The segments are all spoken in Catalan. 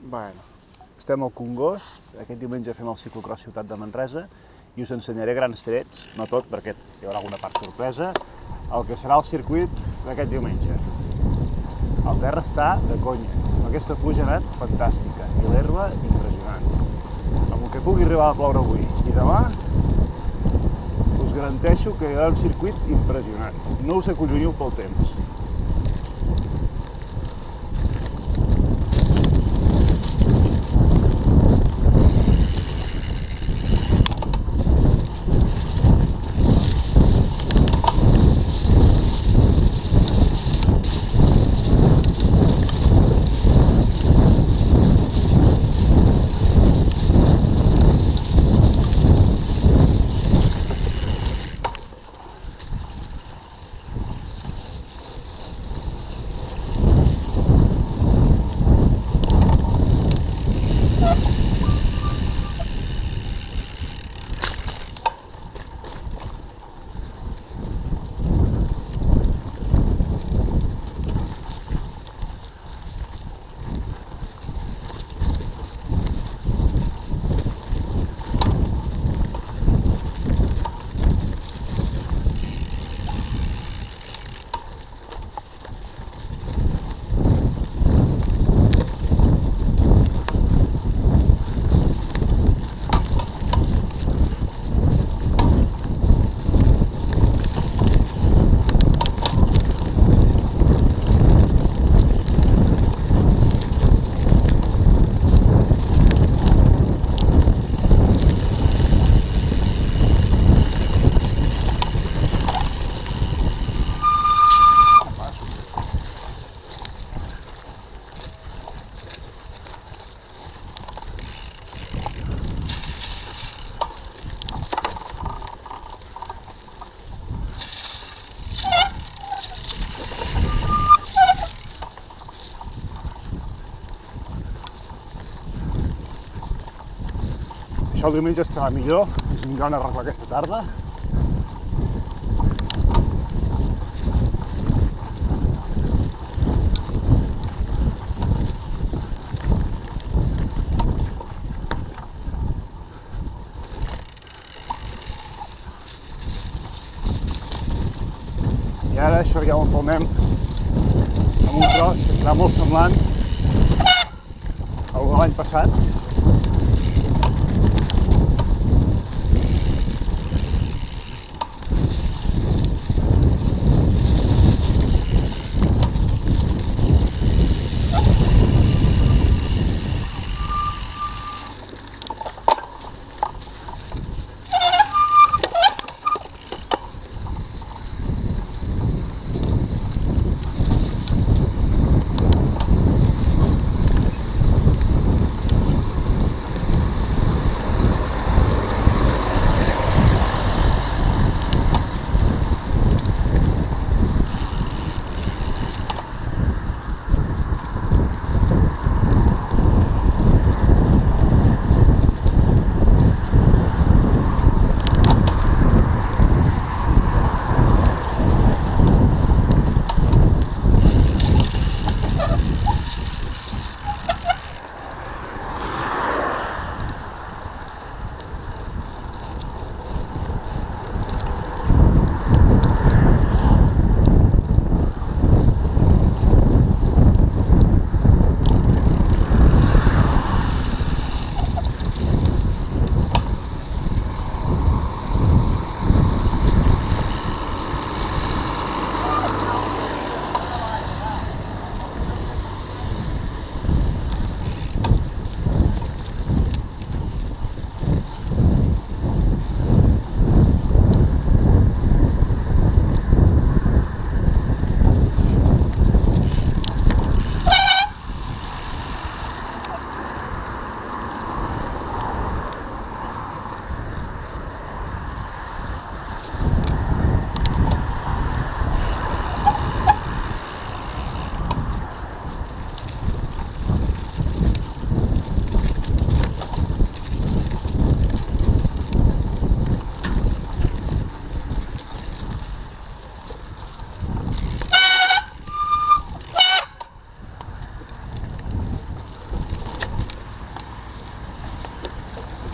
Bueno, estem al Congost, aquest diumenge fem el ciclocross Ciutat de Manresa i us ensenyaré grans trets, no tot perquè hi haurà alguna part sorpresa, el que serà el circuit d'aquest diumenge. El terra està de conya, amb aquesta pluja ha anat fantàstica i l'herba impressionant. Amb el que pugui arribar a ploure avui i demà, us garanteixo que hi haurà un circuit impressionant. No us acolloniu pel temps. Això el diumenge estarà millor, ens vindran a arreglar aquesta tarda. I ara això ja ho empalmem amb un tros que serà molt semblant al de l'any passat.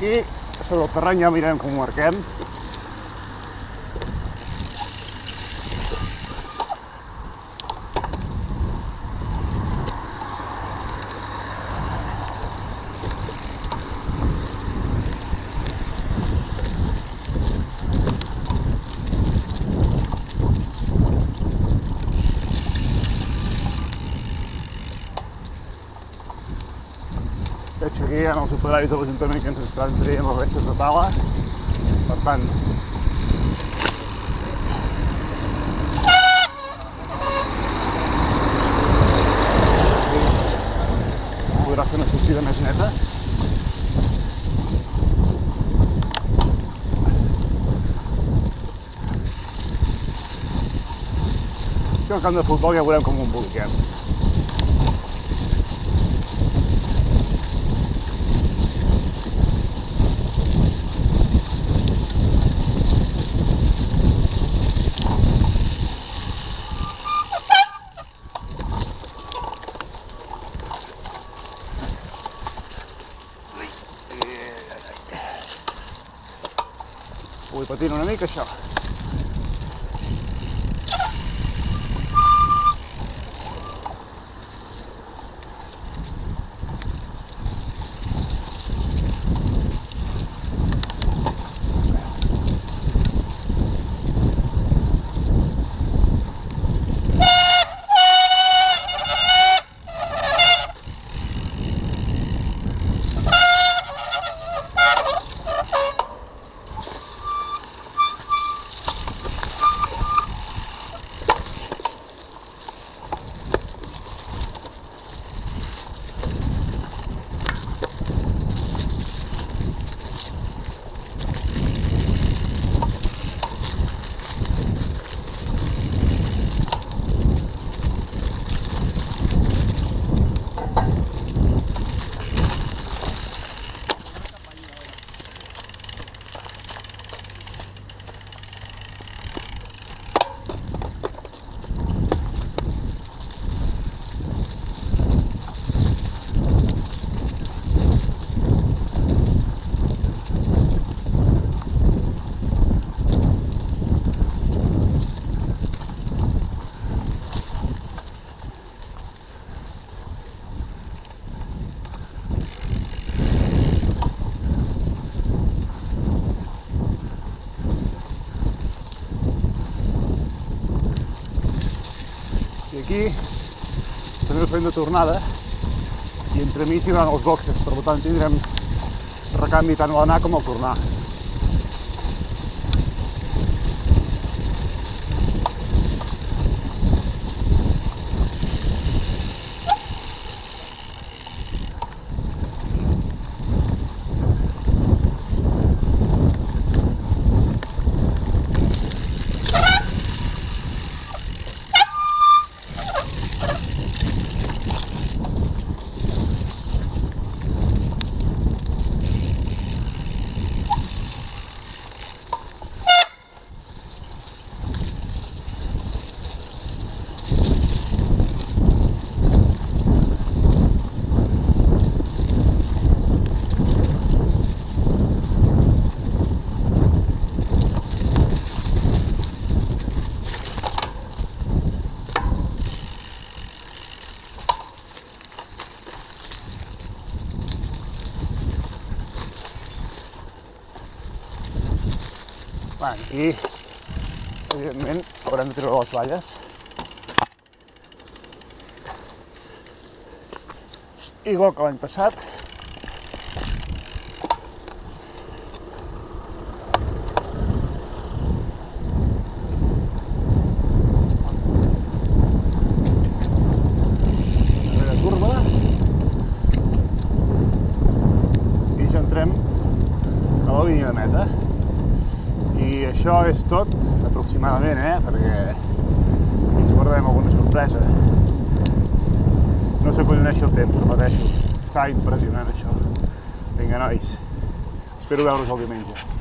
aquí, sobre el terreny ja mirem com ho marquem. Veig que aquí hi ha els operaris de l'Ajuntament que ens estan traient les restes de tala, per tant, podrà fer una sortida més neta. Aquí al camp de futbol ja veurem com ho emboliquem. Vull patir una mica això. I aquí també ho fem de tornada i entremig hi haurà els boxes, per tant tindrem recanvi tant a l'anar com al tornar. Aquí, evidentment, haurem de treure les valles. Igual que l'any passat. Darrere curva. I ja entrem a la línia de meta. I això és tot, aproximadament, perquè ens guardem alguna sorpresa. No s'acolloneixi el temps, repeteixo. Està impressionant, això. Vinga, nois. Espero veure's el diumenge.